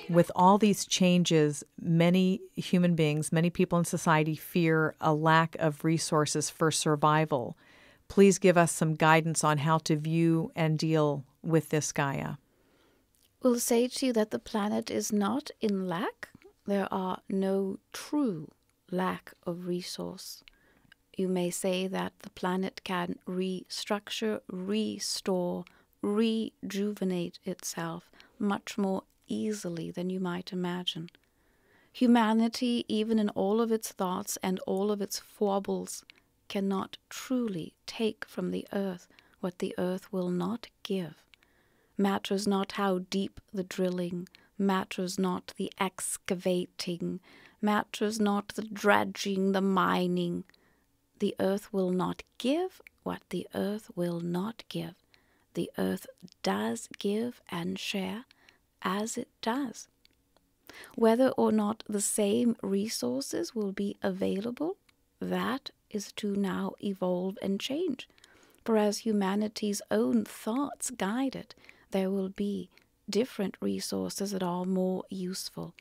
With all these changes, many human beings, many people in society fear a lack of resources for survival. Please give us some guidance on how to view and deal with this, Gaia. We'll say to you that the planet is not in lack. There are no true lack of resource. You may say that the planet can restructure, restore, rejuvenate itself much more easily than you might imagine. Humanity, even in all of its thoughts and all of its foibles, cannot truly take from the earth what the earth will not give. Matters not how deep the drilling, matters not the excavating, matters not the dredging, the mining. The earth will not give what the earth will not give. The earth does give and share as it does. Whether or not the same resources will be available, that is to now evolve and change. For as humanity's own thoughts guide it, there will be different resources that are more useful.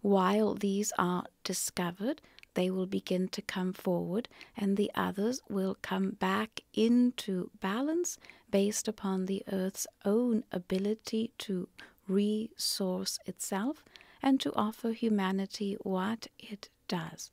While these are discovered, they will begin to come forward, and the others will come back into balance based upon the earth's own ability to resource itself and to offer humanity what it does.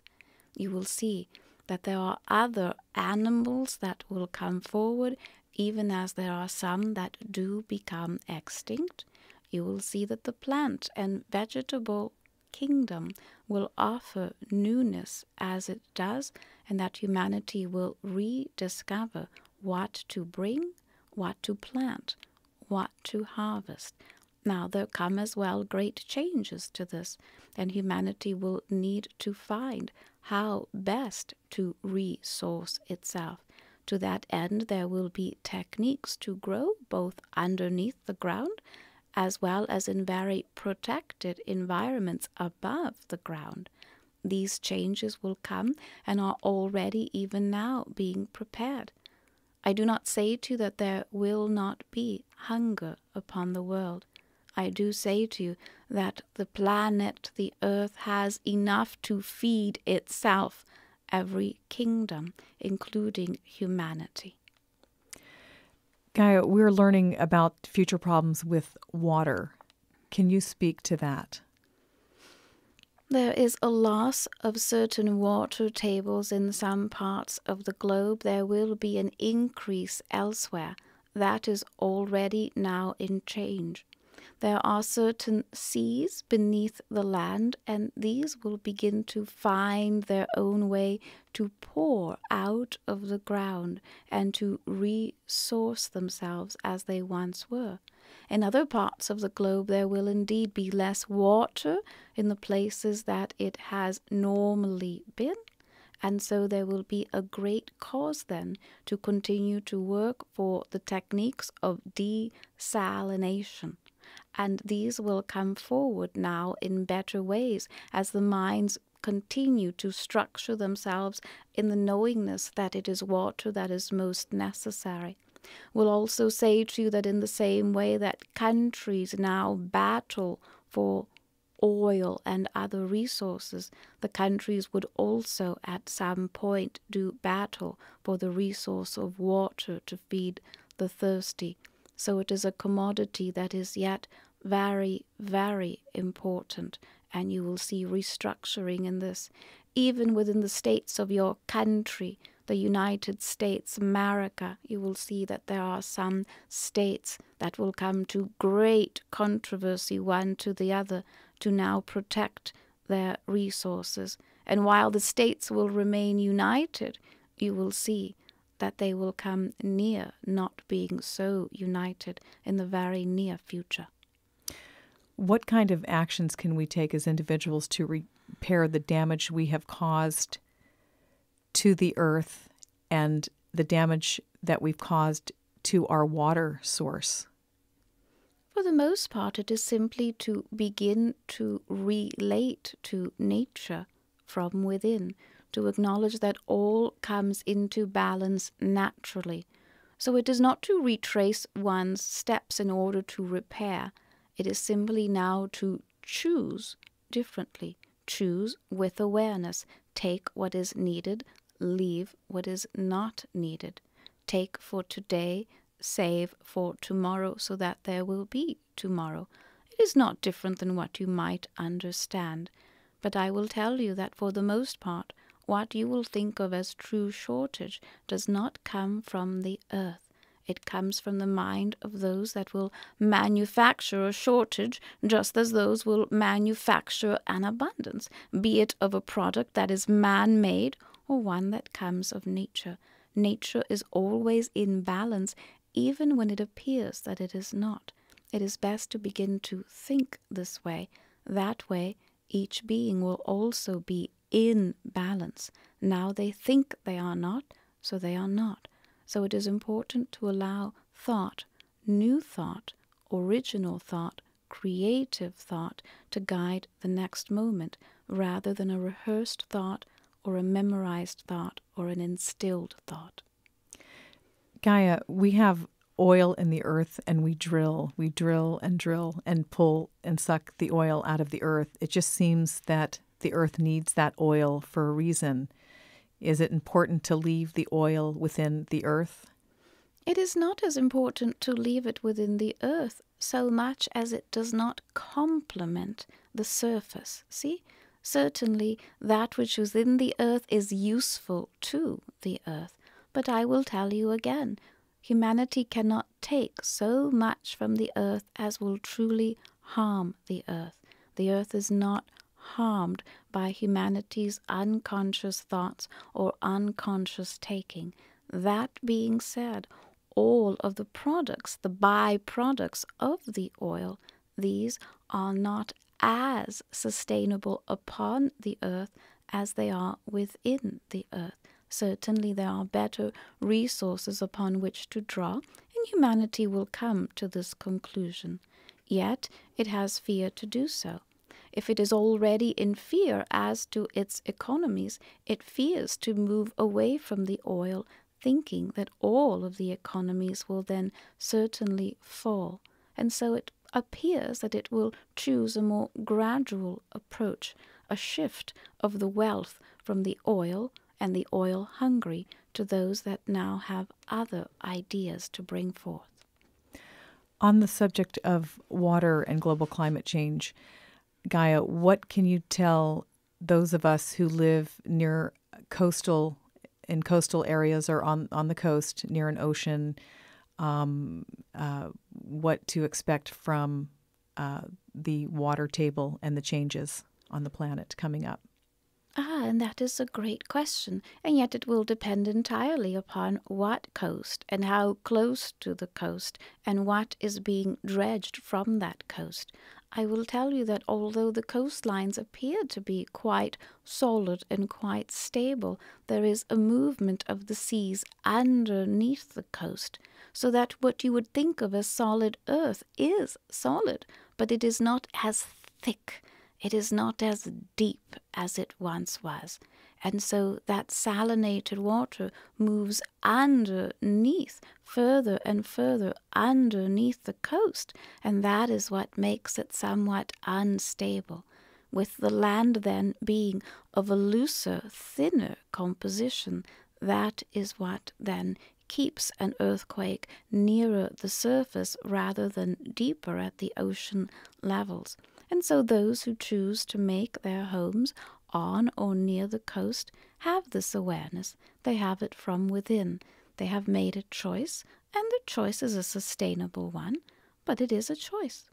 You will see that there are other animals that will come forward, even as there are some that do become extinct. You will see that the plant and vegetable kingdom will offer newness as it does, and that humanity will rediscover what to bring, what to plant, what to harvest. Now there come as well great changes to this, and humanity will need to find how best to resource itself. To that end, there will be techniques to grow both underneath the ground as well as in very protected environments above the ground. These changes will come and are already even now being prepared. I do not say to you that there will not be hunger upon the world. I do say to you that the planet, the earth, has enough to feed itself, every kingdom, including humanity. Gaia, we're learning about future problems with water. Can you speak to that? There is a loss of certain water tables in some parts of the globe. There will be an increase elsewhere. That is already now in change. There are certain seas beneath the land, and these will begin to find their own way to pour out of the ground and to resource themselves as they once were. In other parts of the globe, there will indeed be less water in the places that it has normally been, and so there will be a great cause then to continue to work for the techniques of desalination. And these will come forward now in better ways as the minds continue to structure themselves in the knowingness that it is water that is most necessary. We'll also say to you that in the same way that countries now battle for oil and other resources, the countries would also at some point do battle for the resource of water to feed the thirsty. So it is a commodity that is yet very, very important, and you will see restructuring in this. Even within the states of your country, the United States, America, you will see that there are some states that will come to great controversy one to the other to now protect their resources. And while the states will remain united, you will see that they will come near not being so united in the very near future. What kind of actions can we take as individuals to repair the damage we have caused to the earth and the damage that we've caused to our water source? For the most part, it is simply to begin to relate to nature from within, to acknowledge that all comes into balance naturally. So it is not to retrace one's steps in order to repair. It is simply now to choose differently. Choose with awareness. Take what is needed, leave what is not needed. Take for today, save for tomorrow, so that there will be tomorrow. It is not different than what you might understand. But I will tell you that for the most part, what you will think of as true shortage does not come from the earth. It comes from the mind of those that will manufacture a shortage, just as those will manufacture an abundance, be it of a product that is man-made or one that comes of nature. Nature is always in balance, even when it appears that it is not. It is best to begin to think this way. That way, each being will also be in balance. Now they think they are not, so they are not. So it is important to allow thought, new thought, original thought, creative thought to guide the next moment, rather than a rehearsed thought or a memorized thought or an instilled thought. Gaia, we have oil in the earth and we drill and pull and suck the oil out of the earth. It just seems that the earth needs that oil for a reason. Is it important to leave the oil within the earth? It is not as important to leave it within the earth so much as it does not complement the surface. See? Certainly that which is in the earth is useful to the earth. But I will tell you again, humanity cannot take so much from the earth as will truly harm the earth. The earth is not harmed by humanity's unconscious thoughts or unconscious taking. That being said, all of the products, the byproducts of the oil, these are not as sustainable upon the earth as they are within the earth. Certainly there are better resources upon which to draw, and humanity will come to this conclusion. Yet it has fear to do so. If it is already in fear as to its economies, it fears to move away from the oil, thinking that all of the economies will then certainly fall. And so it appears that it will choose a more gradual approach, a shift of the wealth from the oil and the oil-hungry to those that now have other ideas to bring forth. On the subject of water and global climate change, Gaia, what can you tell those of us who live near coastal areas or on the coast near an ocean, what to expect from the water table and the changes on the planet coming up? And that is a great question, and yet it will depend entirely upon what coast and how close to the coast and what is being dredged from that coast. I will tell you that although the coastlines appear to be quite solid and quite stable, there is a movement of the seas underneath the coast, so that what you would think of as solid earth is solid, but it is not as thick. It is not as deep as it once was. And so that salinated water moves underneath, further and further underneath the coast, and that is what makes it somewhat unstable. With the land then being of a looser, thinner composition, that is what then keeps an earthquake nearer the surface rather than deeper at the ocean levels. And so those who choose to make their homes on or near the coast have this awareness. They have it from within. They have made a choice, and the choice is a sustainable one, but it is a choice.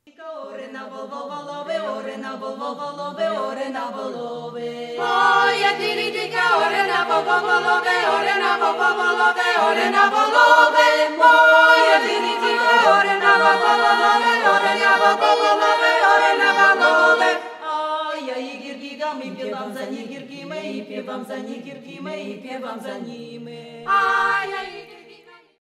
Śpiewam za nimi, śpiewam za nimi.